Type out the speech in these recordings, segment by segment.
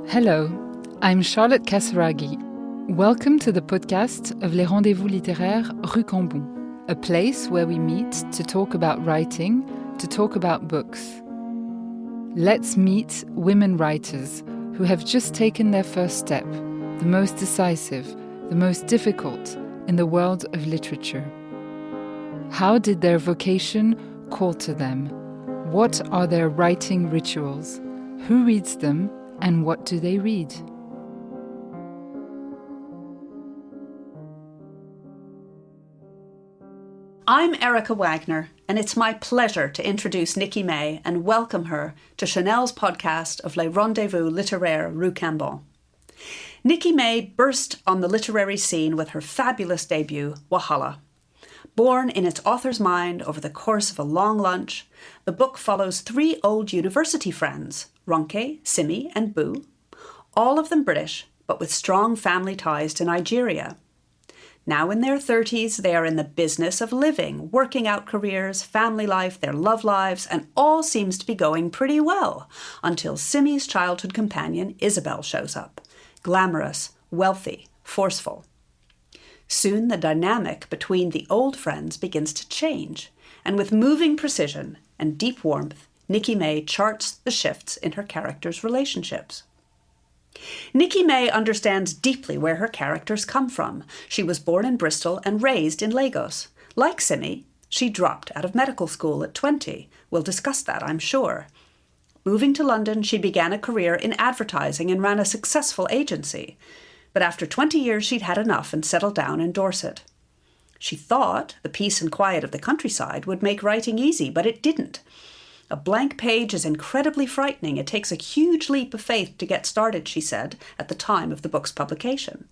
Hello, I'm Charlotte Casiraghi. Welcome to the podcast of Les Rendezvous littéraires Rue Cambon, a place where we meet to talk about writing, to talk about books. Let's meet women writers who have just taken their first step, the most decisive, the most difficult in the world of literature. How did their vocation call to them? What are their writing rituals? Who reads them? And what do they read? I'm Erica Wagner, and it's my pleasure to introduce Nikki May and welcome her to Chanel's podcast of Les Rendezvous littéraires Rue Cambon. Nikki May burst on the literary scene with her fabulous debut, Wahala. Born in its author's mind over the course of a long lunch, the book follows three old university friends, Ronke, Simi and Boo, all of them British, but with strong family ties to Nigeria. Now in their 30s, they are in the business of living, working out careers, family life, their love lives, and all seems to be going pretty well, until Simi's childhood companion, Isabel, shows up. Glamorous, wealthy, forceful. Soon the dynamic between the old friends begins to change, and with moving precision and deep warmth, Nikki May charts the shifts in her characters' relationships. Nikki May understands deeply where her characters come from. She was born in Bristol and raised in Lagos. Like Simi, she dropped out of medical school at 20. We'll discuss that, I'm sure. Moving to London, she began a career in advertising and ran a successful agency. But after 20 years, she'd had enough and settled down in Dorset. She thought the peace and quiet of the countryside would make writing easy, but it didn't. A blank page is incredibly frightening. It takes a huge leap of faith to get started, she said, at the time of the book's publication.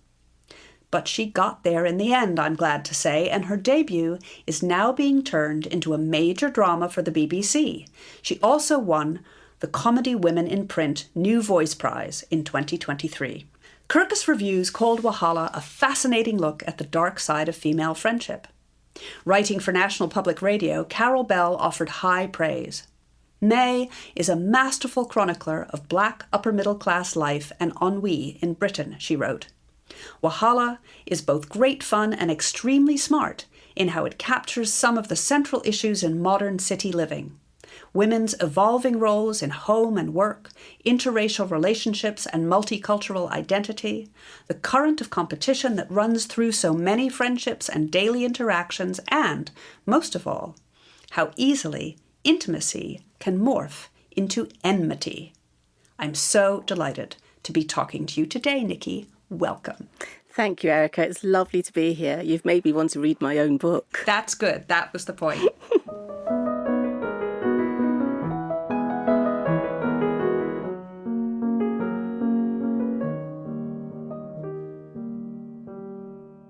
But she got there in the end, I'm glad to say, and her debut is now being turned into a major drama for the BBC. She also won the Comedy Women in Print New Voice Prize in 2023. Kirkus Reviews called Wahala a fascinating look at the dark side of female friendship. Writing for National Public Radio, Carol Bell offered high praise. May is a masterful chronicler of black upper-middle-class life and ennui in Britain, she wrote. Wahala is both great fun and extremely smart in how it captures some of the central issues in modern city living. Women's evolving roles in home and work, interracial relationships and multicultural identity, the current of competition that runs through so many friendships and daily interactions, and, most of all, how easily intimacy can morph into enmity. I'm so delighted to be talking to you today, Nikki. Welcome. Thank you, Erica. It's lovely to be here. You've made me want to read my own book. That's good. That was the point.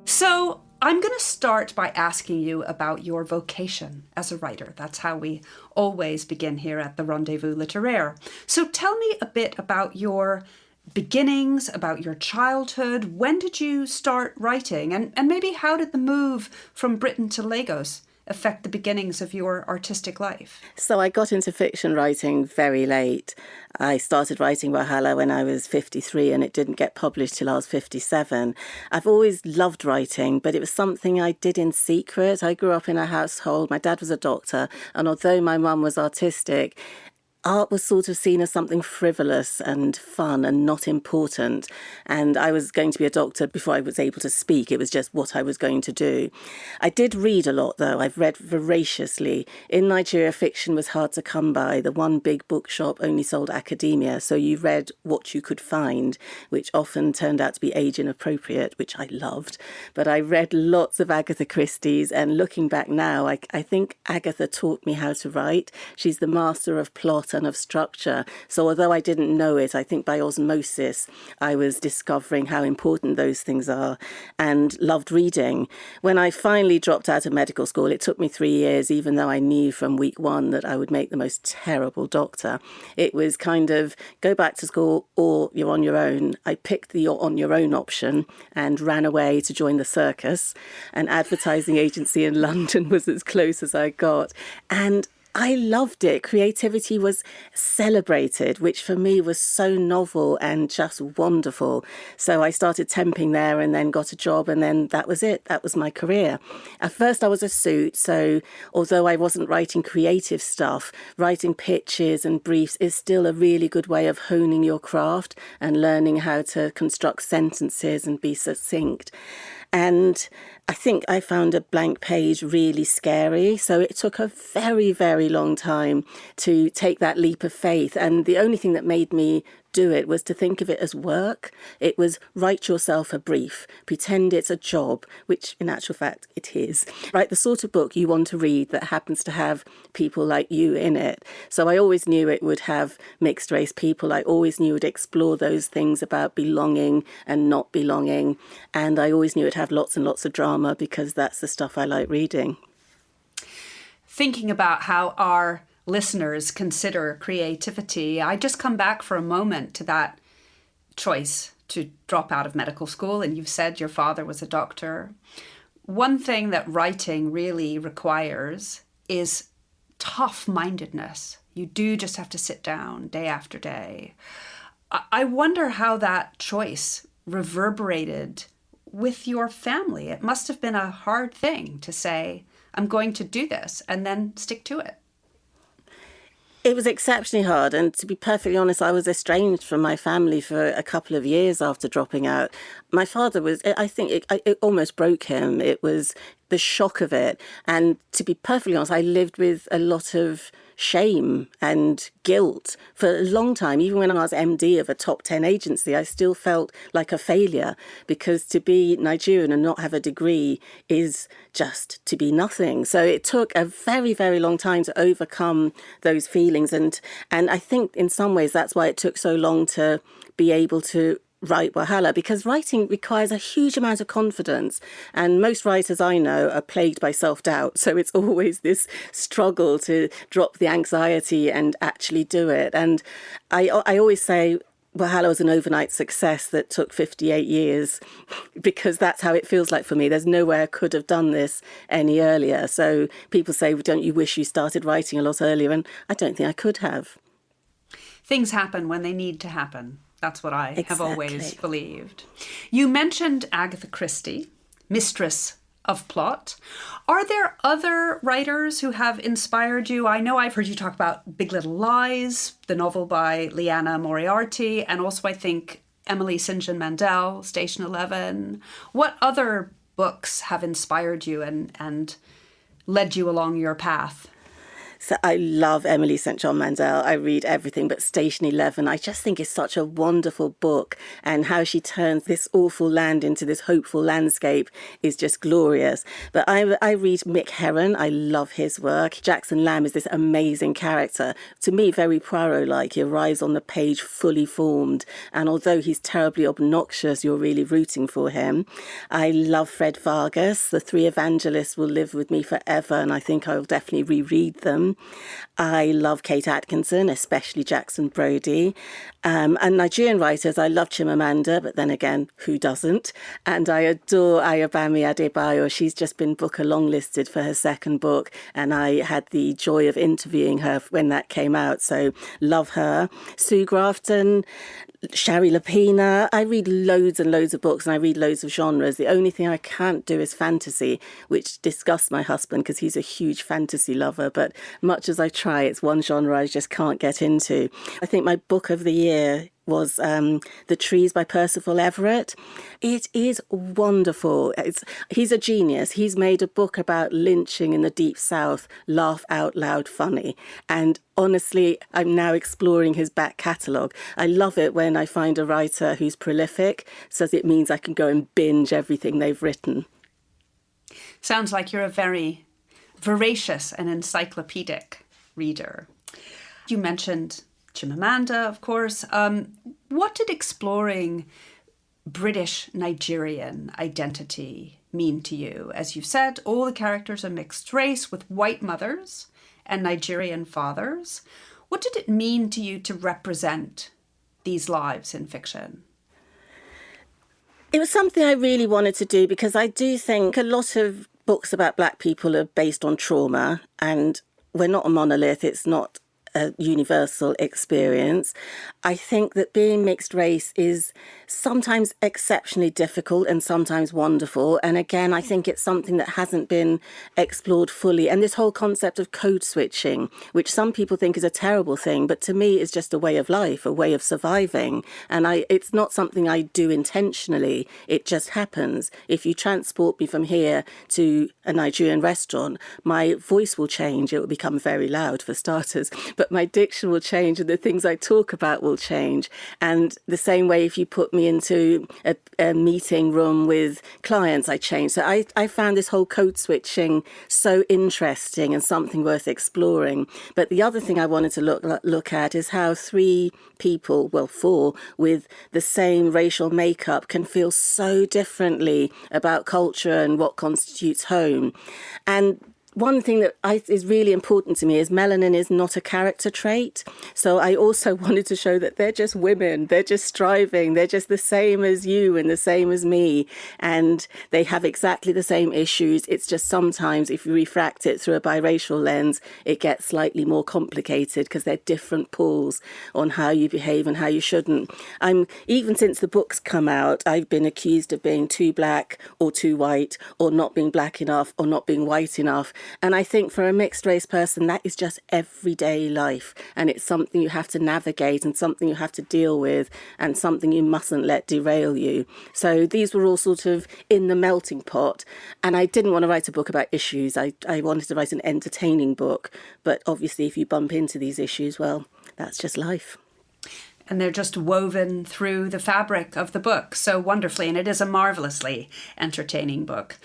So I'm going to start by asking you about your vocation as a writer. That's how we always begin here at the Rendezvous littéraires. So tell me a bit about your beginnings, about your childhood. When did you start writing? And maybe how did the move from Britain to Lagos affect the beginnings of your artistic life? So I got into fiction writing very late. I started writing Wahala when I was 53 and it didn't get published till I was 57. I've always loved writing, but it was something I did in secret. I grew up in a household. My dad was a doctor, and although my mum was artistic, art was sort of seen as something frivolous and fun and not important. And I was going to be a doctor before I was able to speak. It was just what I was going to do. I did read a lot, though. I've read voraciously. In Nigeria, fiction was hard to come by. The one big bookshop only sold academia, so you read what you could find, which often turned out to be age inappropriate, which I loved. But I read lots of Agatha Christie's, and looking back now, I think Agatha taught me how to write. She's the master of plot and of structure. So although I didn't know it, I think by osmosis, I was discovering how important those things are and loved reading. When I finally dropped out of medical school, it took me 3 years, even though I knew from week one that I would make the most terrible doctor. It was kind of go back to school or you're on your own. I picked the you're on your own option and ran away to join the circus. An advertising agency in London was as close as I got. And I loved it. Creativity was celebrated, which for me was so novel and just wonderful. So I started temping there and then got a job, and then that was it. That was my career. At first I was a suit, so although I wasn't writing creative stuff, writing pitches and briefs is still a really good way of honing your craft and learning how to construct sentences and be succinct. And I think I found a blank page really scary. So it took a very, very long time to take that leap of faith. And the only thing that made me do it was to think of it as work. It was write yourself a brief, pretend it's a job, which in actual fact it is. Write the sort of book you want to read that happens to have people like you in it. So I always knew it would have mixed race people. I always knew it would explore those things about belonging and not belonging. And I always knew it'd have lots and lots of drama because that's the stuff I like reading. Thinking about how our listeners consider creativity, I just come back for a moment to that choice to drop out of medical school. And you've said your father was a doctor. One thing that writing really requires is tough-mindedness. You do just have to sit down day after day. I wonder how that choice reverberated with your family. It must have been a hard thing to say, I'm going to do this, and then stick to it. It was exceptionally hard. And to be perfectly honest, I was estranged from my family for a couple of years after dropping out. My father was, I think it almost broke him. It was the shock of it. And to be perfectly honest, I lived with a lot of shame and guilt for a long time. Even when I was MD of a top 10 agency, I still felt like a failure because to be Nigerian and not have a degree is just to be nothing. So it took a very, very long time to overcome those feelings. And I think in some ways that's why it took so long to be able to write Wahala, because writing requires a huge amount of confidence. And most writers I know are plagued by self-doubt. So it's always this struggle to drop the anxiety and actually do it. And I always say Wahala was an overnight success that took 58 years because that's how it feels like for me. There's no way I could have done this any earlier. So people say, well, don't you wish you started writing a lot earlier? And I don't think I could have. Things happen when they need to happen. That's what I have always believed. You mentioned Agatha Christie, mistress of plot. Are there other writers who have inspired you? I know I've heard you talk about Big Little Lies, the novel by Liana Moriarty, and also I think Emily St. John Mandel, Station 11. What other books have inspired you and led you along your path? So I love Emily St. John Mandel. I read everything but Station 11. I just think it's such a wonderful book, and how she turns this awful land into this hopeful landscape is just glorious. But I read Mick Herron. I love his work. Jackson Lamb is this amazing character. To me, very Poirot-like. He arrives on the page fully formed, and although he's terribly obnoxious, you're really rooting for him. I love Fred Vargas. The Three Evangelists will live with me forever, and I think I will definitely reread them. I love Kate Atkinson, especially Jackson Brodie. And Nigerian writers, I love Chimamanda, but then again, who doesn't? And I adore Ayobami Adebayo. She's just been Booker longlisted for her second book, and I had the joy of interviewing her when that came out, so love her. Sue Grafton, Shari Lapina. I read loads and loads of books, and I read loads of genres. The only thing I can't do is fantasy, which disgusts my husband because he's a huge fantasy lover. But much as I try, it's one genre I just can't get into. I think my book of the year was The Trees by Percival Everett. It is wonderful. He's a genius. He's made a book about lynching in the Deep South, laugh out loud funny. And honestly, I'm now exploring his back catalogue. I love it when I find a writer who's prolific, so it means I can go and binge everything they've written. Sounds like you're a very voracious and encyclopedic reader. You mentioned Chimamanda, of course. What did exploring British Nigerian identity mean to you? As you said, all the characters are mixed race with white mothers and Nigerian fathers. What did it mean to you to represent these lives in fiction? It was something I really wanted to do because I do think a lot of books about Black people are based on trauma, and we're not a monolith. It's not a universal experience. I think that being mixed race is sometimes exceptionally difficult and sometimes wonderful. And again, I think it's something that hasn't been explored fully. And this whole concept of code switching, which some people think is a terrible thing, but to me is just a way of life, a way of surviving. And it's not something I do intentionally. It just happens. If you transport me from here to a Nigerian restaurant, my voice will change. It will become very loud for starters. But my diction will change and the things I talk about will change. And the same way, if you put me into a meeting room with clients, I change. So I found this whole code switching so interesting and something worth exploring. But the other thing I wanted to look at is how 3 people, well, 4, with the same racial makeup can feel so differently about culture and what constitutes home. And one thing that is really important to me is melanin is not a character trait. So I also wanted to show that they're just women. They're just striving. They're just the same as you and the same as me. And they have exactly the same issues. It's just sometimes if you refract it through a biracial lens, it gets slightly more complicated because they're different pulls on how you behave and how you shouldn't. Even since the book's come out, I've been accused of being too black or too white or not being black enough or not being white enough. And I think for a mixed race person, that is just everyday life. And it's something you have to navigate and something you have to deal with and something you mustn't let derail you. So these were all sort of in the melting pot. And I didn't want to write a book about issues. I wanted to write an entertaining book. But obviously, if you bump into these issues, well, that's just life. And they're just woven through the fabric of the book so wonderfully. And it is a marvelously entertaining book.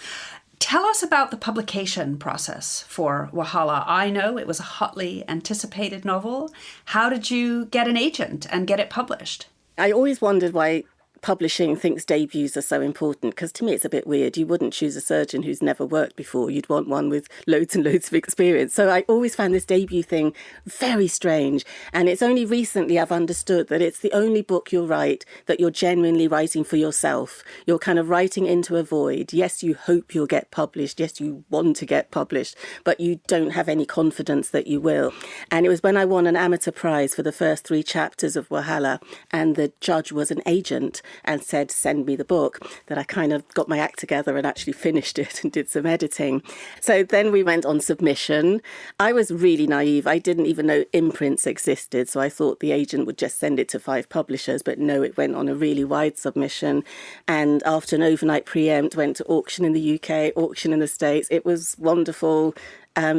Tell us about the publication process for Wahala. I know it was a hotly anticipated novel. How did you get an agent and get it published? I always wondered why publishing thinks debuts are so important, because to me it's a bit weird. You wouldn't choose a surgeon who's never worked before. You'd want one with loads and loads of experience. So I always found this debut thing very strange. And it's only recently I've understood that it's the only book you'll write that you're genuinely writing for yourself. You're kind of writing into a void. Yes, you hope you'll get published. Yes, you want to get published, but you don't have any confidence that you will. And it was when I won an amateur prize for the first 3 chapters of Wahala, and the judge was an agent and said, send me the book, that I kind of got my act together and actually finished it and did some editing. So then we went on submission. I was really naive. I didn't even know imprints existed. So I thought the agent would just send it to 5 publishers. But no, it went on a really wide submission. And after an overnight preempt, went to auction in the UK, auction in the States. It was wonderful.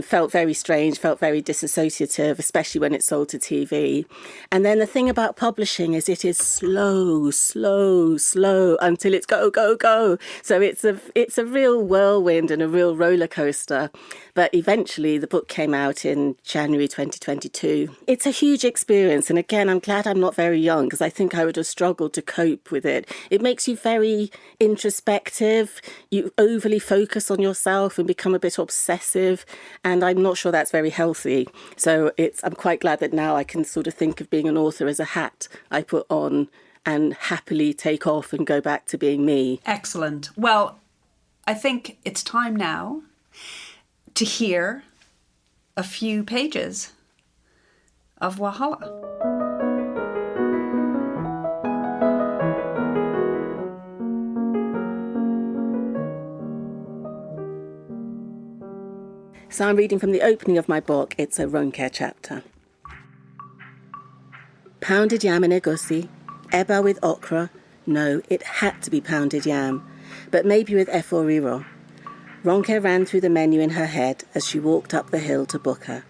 Felt very strange, felt very disassociative, especially when it's sold to TV. And then the thing about publishing is it is slow until it's go, go, go. So it's a real whirlwind and a real roller coaster. But eventually the book came out in January 2022. It's a huge experience. And again, I'm glad I'm not very young, because I think I would have struggled to cope with it. It makes you very introspective. You overly focus on yourself and become a bit obsessive. And I'm not sure that's very healthy. So I'm quite glad that now I can sort of think of being an author as a hat I put on and happily take off and go back to being me. Excellent. Well, I think it's time now to hear a few pages of Wahala. So I'm reading from the opening of my book. It's a Ronke chapter. Pounded yam and egusi, eba with okra. No, it had to be pounded yam, but maybe with efo riro. Ronke ran through the menu in her head as she walked up the hill to Booker.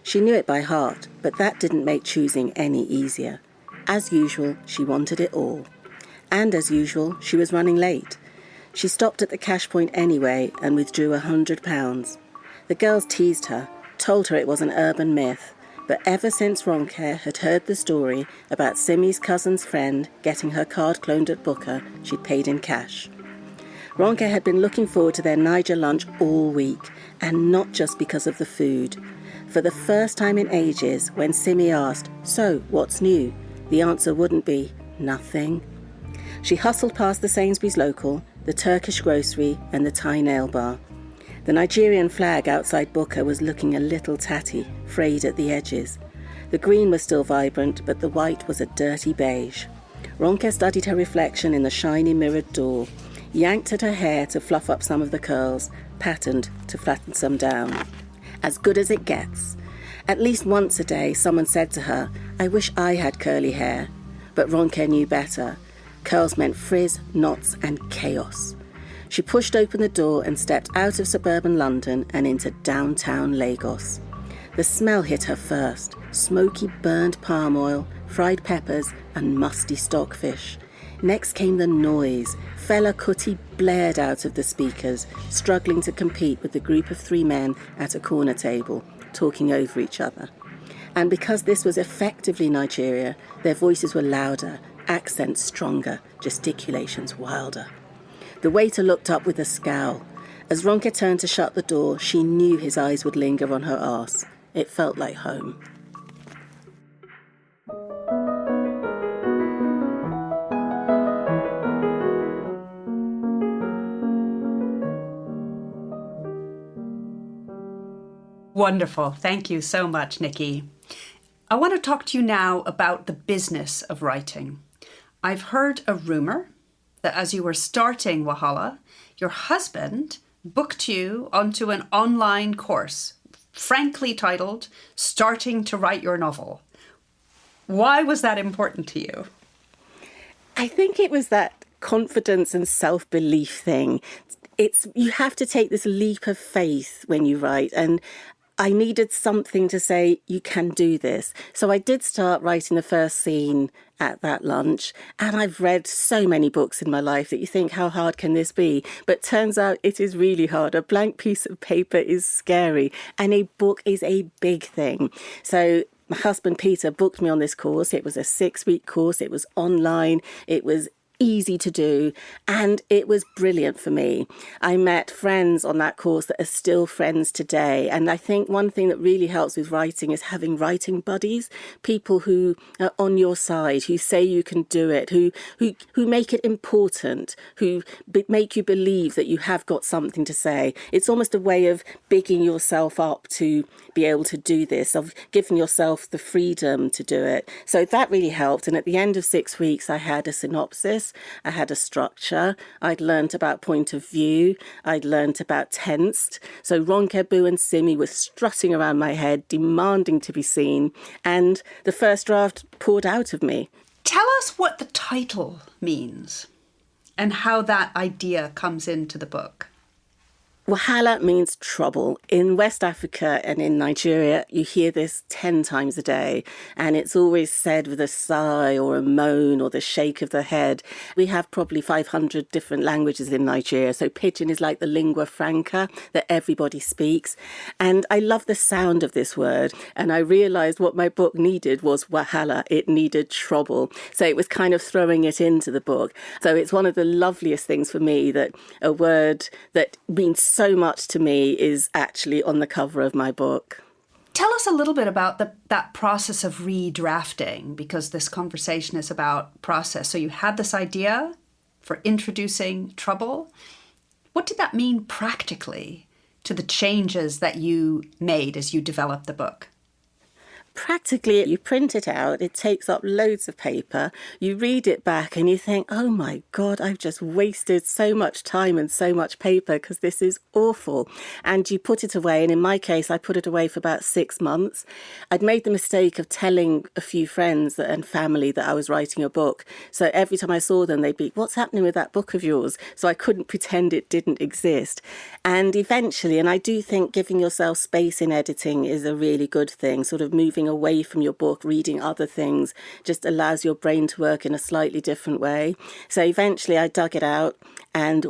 She knew it by heart, but that didn't make choosing any easier. As usual, she wanted it all. And as usual, she was running late. She stopped at the cash point anyway and withdrew £100. The girls teased her, told her it was an urban myth, but ever since Ronke had heard the story about Simi's cousin's friend getting her card cloned at Booker, she'd paid in cash. Ronke had been looking forward to their Niger lunch all week, and not just because of the food. For the first time in ages, when Simi asked, "So, what's new?" the answer wouldn't be, "Nothing." She hustled past the Sainsbury's local, the Turkish grocery and the Thai nail bar. The Nigerian flag outside Booker was looking a little tatty, frayed at the edges. The green was still vibrant, but the white was a dirty beige. Ronke studied her reflection in the shiny mirrored door, yanked at her hair to fluff up some of the curls, patterned to flatten some down. As good as it gets. At least once a day, someone said to her, "I wish I had curly hair." But Ronke knew better. Curls meant frizz, knots, and chaos. She pushed open the door and stepped out of suburban London and into downtown Lagos. The smell hit her first, smoky burnt palm oil, fried peppers, and musty stockfish. Next came the noise. Fela Kuti blared out of the speakers, struggling to compete with the group of 3 men at a corner table, talking over each other. And because this was effectively Nigeria, their voices were louder, accents stronger, gesticulations wilder. The waiter looked up with a scowl. As Ronke turned to shut the door, she knew his eyes would linger on her arse. It felt like home. Wonderful. Thank you so much, Nikki. I want to talk to you now about the business of writing. I've heard a rumour that as you were starting Wahala, your husband booked you onto an online course, frankly titled Starting to Write Your Novel. Why was that important to you? I think it was that confidence and self-belief thing. You have to take this leap of faith when you write, and I needed something to say, you can do this. So I did start writing the first scene at that lunch, and I've read so many books in my life that you think, how hard can this be? But turns out it is really hard. A blank piece of paper is scary, and a book is a big thing. So my husband Peter booked me on this course. It was a 6-week course. It was online. It was easy to do, and it was brilliant for me. I met friends on that course that are still friends today, and I think one thing that really helps with writing is having writing buddies, people who are on your side, who say you can do it, who make it important, who make you believe that you have got something to say. It's almost a way of bigging yourself up to be able to do this, of giving yourself the freedom to do it. So that really helped, and at the end of 6 weeks I had a synopsis, I had a structure, I'd learnt about point of view, I'd learnt about tense. So Ronke, Boo and Simi were strutting around my head, demanding to be seen, and the first draft poured out of me. Tell us what the title means and how that idea comes into the book. Wahala means trouble. In West Africa and in Nigeria, you hear this 10 times a day, and it's always said with a sigh or a moan or the shake of the head. We have probably 500 different languages in Nigeria, so pidgin is like the lingua franca that everybody speaks. And I love the sound of this word, and I realised what my book needed was wahala. It needed trouble. So it was kind of throwing it into the book. So it's one of the loveliest things for me that a word that means so much to me is actually on the cover of my book. Tell us a little bit about that process of redrafting, because this conversation is about process. So you had this idea for introducing trouble. What did that mean practically to the changes that you made as you developed the book? Practically, you print it out, it takes up loads of paper, you read it back and you think, oh my God, I've just wasted so much time and so much paper because this is awful. And you put it away, and in my case, I put it away for about 6 months. I'd made the mistake of telling a few friends and family that I was writing a book. So every time I saw them, they'd be, what's happening with that book of yours? So I couldn't pretend it didn't exist. And eventually, and I do think giving yourself space in editing is a really good thing, sort of moving away from your book, reading other things, just allows your brain to work in a slightly different way. So eventually I dug it out, and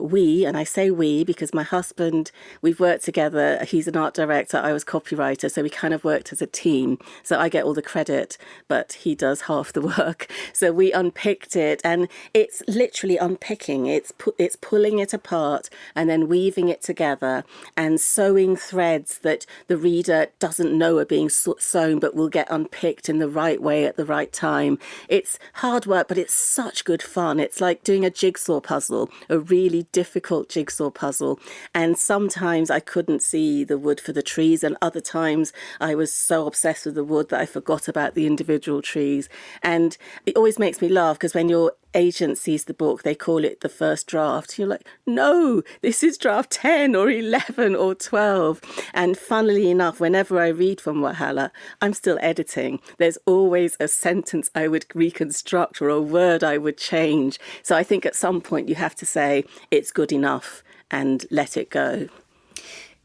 I say we because my husband, we've worked together, he's an art director, I was copywriter, so we kind of worked as a team. So I get all the credit, but he does half the work. So we unpicked it, and it's literally unpicking, it's pulling it apart and then weaving it together and sewing threads that the reader doesn't know are being sewn but will will get unpicked in the right way at the right time. It's hard work, but it's such good fun. It's like doing a jigsaw puzzle, a really difficult jigsaw puzzle. And sometimes I couldn't see the wood for the trees, and other times I was so obsessed with the wood that I forgot about the individual trees. And it always makes me laugh because when your agent sees the book, they call it the first draft. You're like, no, this is draft 10 or 11 or 12. And funnily enough, whenever I read from Wahala, I'm still editing. There's always a sentence I would reconstruct or a word I would change. So I think at some point you have to say it's good enough and let it go.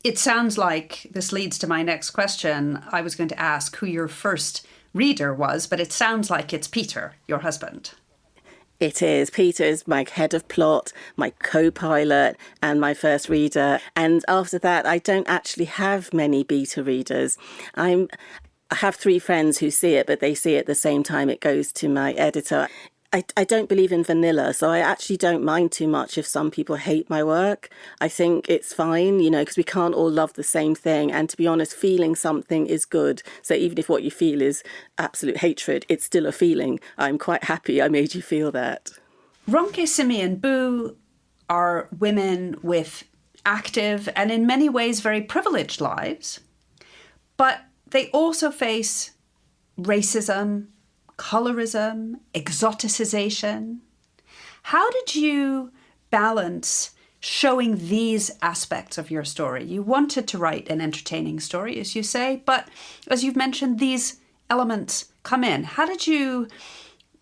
It sounds like this leads to my next question. I was going to ask who your first reader was, but it sounds like it's Peter, your husband. It is. Peter is my head of plot, my co-pilot, and my first reader. And after that, I don't actually have many beta readers. I have 3 friends who see it, but they see it the same time it goes to my editor. I don't believe in vanilla, so I actually don't mind too much if some people hate my work. I think it's fine, because we can't all love the same thing. And to be honest, feeling something is good. So even if what you feel is absolute hatred, it's still a feeling. I'm quite happy I made you feel that. Ronke, Simi and Boo are women with active and in many ways very privileged lives, but they also face racism, colorism, exoticization. How did you balance showing these aspects of your story? You wanted to write an entertaining story, as you say, but as you've mentioned, these elements come in. How did you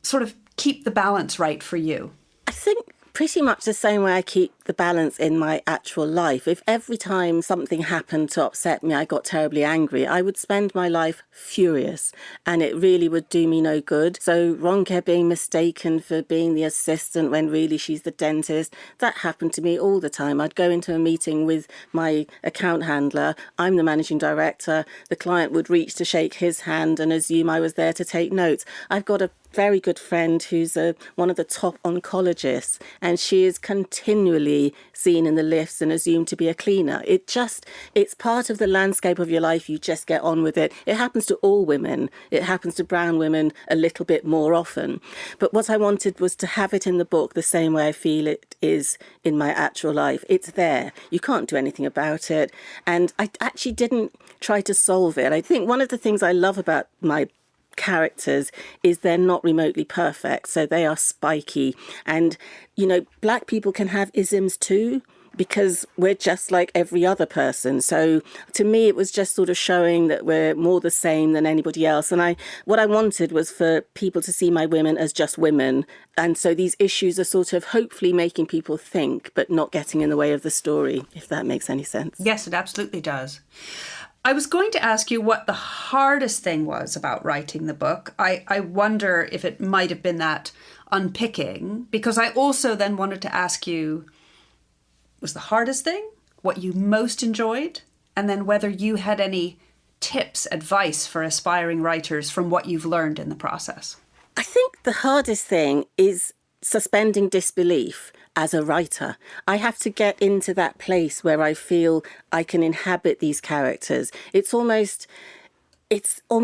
sort of keep the balance right for you? I think pretty much the same way I keep the balance in my actual life. If every time something happened to upset me, I got terribly angry, I would spend my life furious and it really would do me no good. So Ronke being mistaken for being the assistant when really she's the dentist, that happened to me all the time. I'd go into a meeting with my account handler. I'm the managing director. The client would reach to shake his hand and assume I was there to take notes. I've got a very good friend who's one of the top oncologists, and she is continually seen in the lifts and assumed to be a cleaner. It's part of the landscape of your life. You just get on with it. It happens to all women. It happens to brown women a little bit more often. But what I wanted was to have it in the book the same way I feel it is in my actual life. It's there. You can't do anything about it. And I actually didn't try to solve it. I think one of the things I love about my characters is they're not remotely perfect, so they are spiky. And black people can have isms too, because we're just like every other person. So to me, it was just sort of showing that we're more the same than anybody else. And what I wanted was for people to see my women as just women. And so these issues are sort of hopefully making people think, but not getting in the way of the story, if that makes any sense. Yes, it absolutely does. I was going to ask you what the hardest thing was about writing the book. I wonder if it might have been that unpicking, because I also then wanted to ask you, was the hardest thing what you most enjoyed? And then whether you had any tips, advice for aspiring writers from what you've learned in the process. I think the hardest thing is suspending disbelief. As a writer, I have to get into that place where I feel I can inhabit these characters. It's almost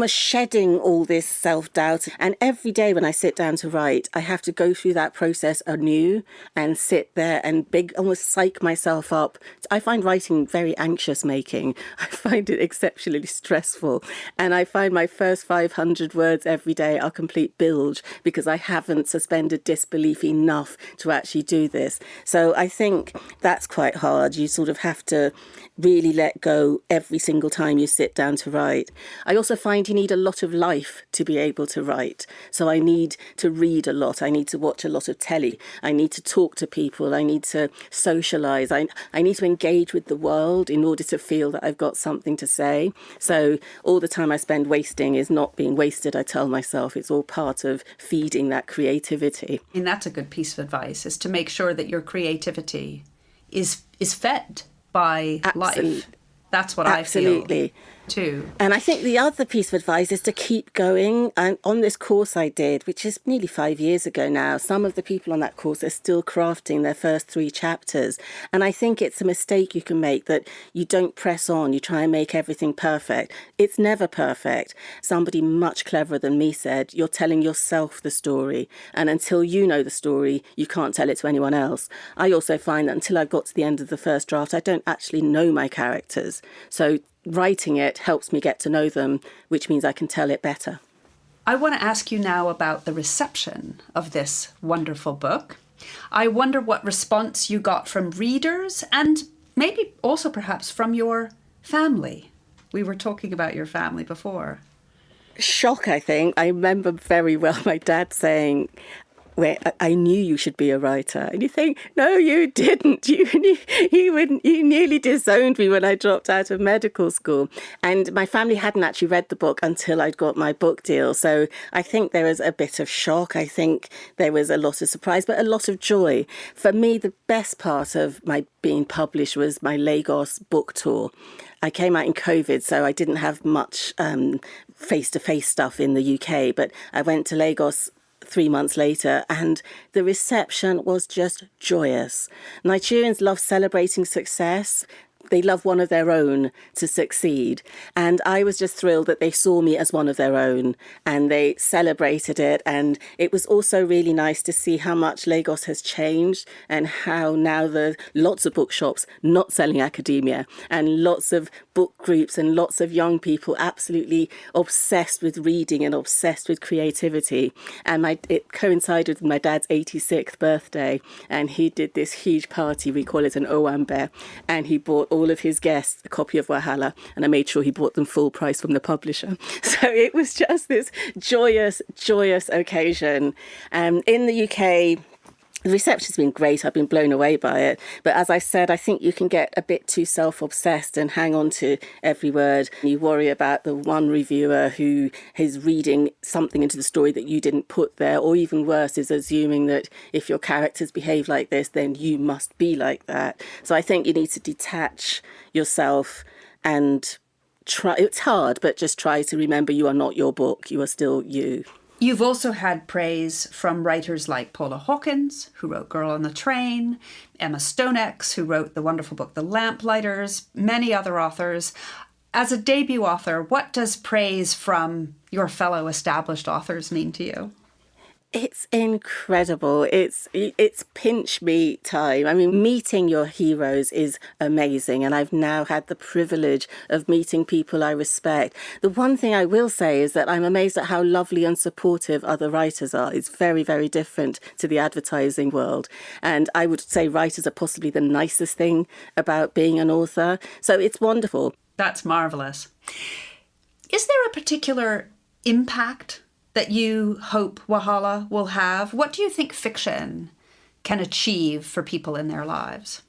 shedding all this self-doubt. And every day when I sit down to write, I have to go through that process anew and sit there and almost psych myself up. I find writing very anxious making. I find it exceptionally stressful. And I find my first 500 words every day are complete bilge because I haven't suspended disbelief enough to actually do this. So I think that's quite hard. You sort of have to really let go every single time you sit down to write. I also find you need a lot of life to be able to write. So I need to read a lot. I need to watch a lot of telly. I need to talk to people. I need to socialise. I need to engage with the world in order to feel that I've got something to say. So all the time I spend wasting is not being wasted, I tell myself. It's all part of feeding that creativity. And that's a good piece of advice, is to make sure that your creativity is fed by life. That's what Absolutely. I feel. too. And I think the other piece of advice is to keep going. And on this course I did, which is nearly 5 years ago now, some of the people on that course are still crafting their first 3 chapters. And I think it's a mistake you can make that you don't press on, you try and make everything perfect. It's never perfect. Somebody much cleverer than me said, you're telling yourself the story. And until you know the story, you can't tell it to anyone else. I also find that until I got to the end of the first draft, I don't actually know my characters. So writing it helps me get to know them, which means I can tell it better. I want to ask you now about the reception of this wonderful book. I wonder what response you got from readers and maybe also perhaps from your family. We were talking about your family before. Shock, I think. I remember very well my dad saying, where I knew you should be a writer. And you think, no, you didn't. You nearly disowned me when I dropped out of medical school. And my family hadn't actually read the book until I'd got my book deal. So I think there was a bit of shock. I think there was a lot of surprise, but a lot of joy. For me, the best part of my being published was my Lagos book tour. I came out in COVID, so I didn't have much face-to-face stuff in the UK, but I went to Lagos 3 months later, and the reception was just joyous. Nigerians love celebrating success. They love one of their own to succeed. And I was just thrilled that they saw me as one of their own and they celebrated it. And it was also really nice to see how much Lagos has changed and how now there are lots of bookshops not selling academia and lots of book groups and lots of young people absolutely obsessed with reading and obsessed with creativity. And it coincided with my dad's 86th birthday, and he did this huge party. We call it an Owambe, and he bought all of his guests a copy of Wahala, and I made sure he bought them full price from the publisher. So it was just this joyous occasion. In the UK, the reception's been great. I've been blown away by it. But as I said, I think you can get a bit too self-obsessed and hang on to every word. You worry about the one reviewer who is reading something into the story that you didn't put there, or even worse, is assuming that if your characters behave like this, then you must be like that. So I think you need to detach yourself and try. It's hard, but just try to remember you are not your book. You are still you. You've also had praise from writers like Paula Hawkins, who wrote Girl on the Train, Emma Stonex, who wrote the wonderful book The Lamplighters, many other authors. As a debut author, what does praise from your fellow established authors mean to you? It's incredible. It's pinch me time. I mean, meeting your heroes is amazing. And I've now had the privilege of meeting people I respect. The one thing I will say is that I'm amazed at how lovely and supportive other writers are. It's very, very different to the advertising world. And I would say writers are possibly the nicest thing about being an author. So it's wonderful. That's marvellous. Is there a particular impact that you hope Wahala will have? What do you think fiction can achieve for people in their lives?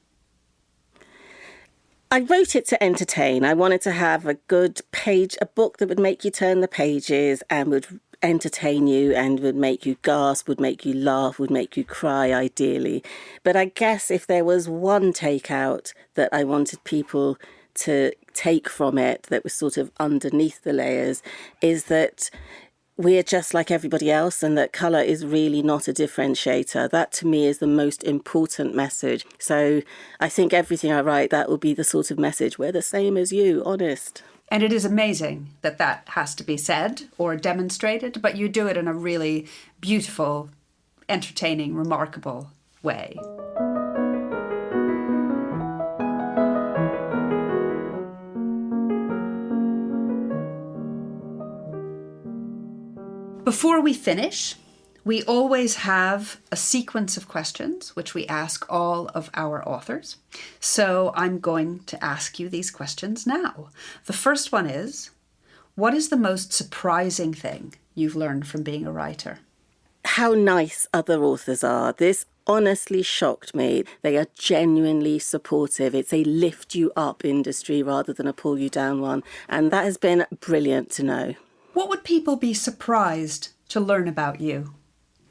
I wrote it to entertain. I wanted to have a good page, a book that would make you turn the pages and would entertain you and would make you gasp, would make you laugh, would make you cry, ideally. But I guess if there was one takeout that I wanted people to take from it that was sort of underneath the layers, is that we're just like everybody else and that colour is really not a differentiator. That to me is the most important message. So I think everything I write, that will be the sort of message. We're the same as you, honest. And it is amazing that that has to be said or demonstrated, but you do it in a really beautiful, entertaining, remarkable way. Before we finish, we always have a sequence of questions which we ask all of our authors. So I'm going to ask you these questions now. The first one is, what is the most surprising thing you've learned from being a writer? How nice other authors are. This honestly shocked me. They are genuinely supportive. It's a lift you up industry rather than a pull you down one. And that has been brilliant to know. What would people be surprised to learn about you?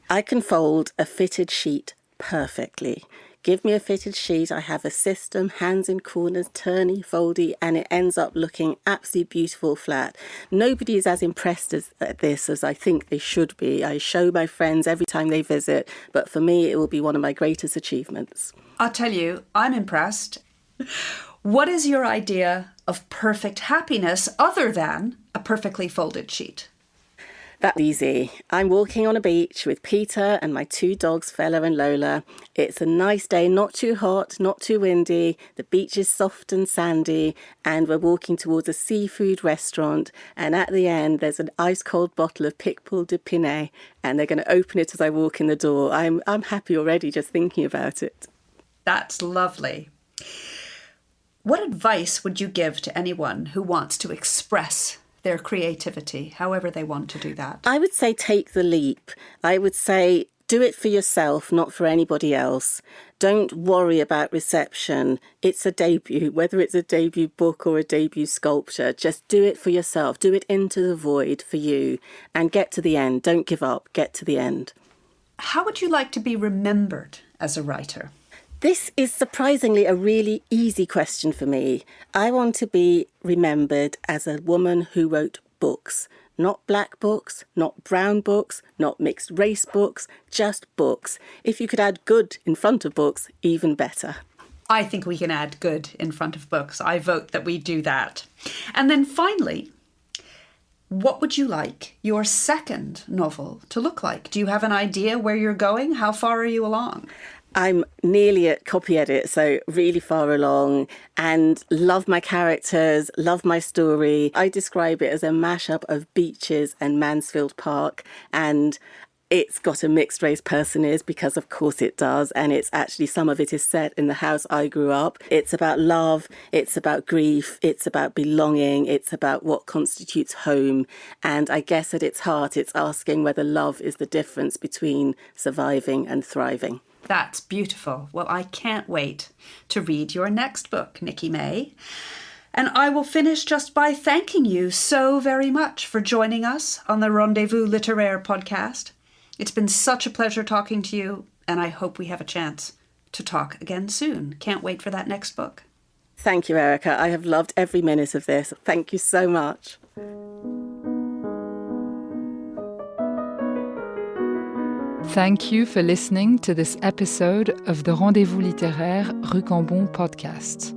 I can fold a fitted sheet perfectly. Give me a fitted sheet. I have a system, hands in corners, turny, foldy, and it ends up looking absolutely beautiful flat. Nobody is as impressed at this as I think they should be. I show my friends every time they visit, but for me, it will be one of my greatest achievements. I'll tell you, I'm impressed. What is your idea of perfect happiness other than a perfectly folded sheet? That's easy. I'm walking on a beach with Peter and my 2 dogs, Fella and Lola. It's a nice day, not too hot, not too windy. The beach is soft and sandy, and we're walking towards a seafood restaurant. And at the end, there's an ice-cold bottle of Picpoul de Pinet, and they're going to open it as I walk in the door. I'm happy already just thinking about it. That's lovely. What advice would you give to anyone who wants to express their creativity, however they want to do that? I would say take the leap. I would say do it for yourself, not for anybody else. Don't worry about reception. It's a debut, whether it's a debut book or a debut sculpture. Just do it for yourself. Do it into the void for you and get to the end. Don't give up. Get to the end. How would you like to be remembered as a writer? This is surprisingly a really easy question for me. I want to be remembered as a woman who wrote books. Not black books, not brown books, not mixed race books, just books. If you could add good in front of books, even better. I think we can add good in front of books. I vote that we do that. And then finally, what would you like your second novel to look like? Do you have an idea where you're going? How far are you along? I'm nearly at copy edit, so really far along, and love my characters, love my story. I describe it as a mashup of Beaches and Mansfield Park, and it's got a mixed race personage because of course it does, and it's actually some of it is set in the house I grew up. It's about love, it's about grief, it's about belonging, it's about what constitutes home, and I guess at its heart it's asking whether love is the difference between surviving and thriving. That's beautiful. Well, I can't wait to read your next book, Nikki May. And I will finish just by thanking you so very much for joining us on the Rendezvous Littéraires podcast. It's been such a pleasure talking to you, and I hope we have a chance to talk again soon. Can't wait for that next book. Thank you, Erica. I have loved every minute of this. Thank you so much. Thank you for listening to this episode of the Rendezvous littéraire Rue Cambon podcast.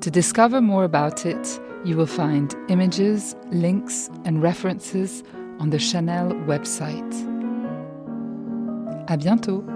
To discover more about it, you will find images, links, and references on the Chanel website. À bientôt!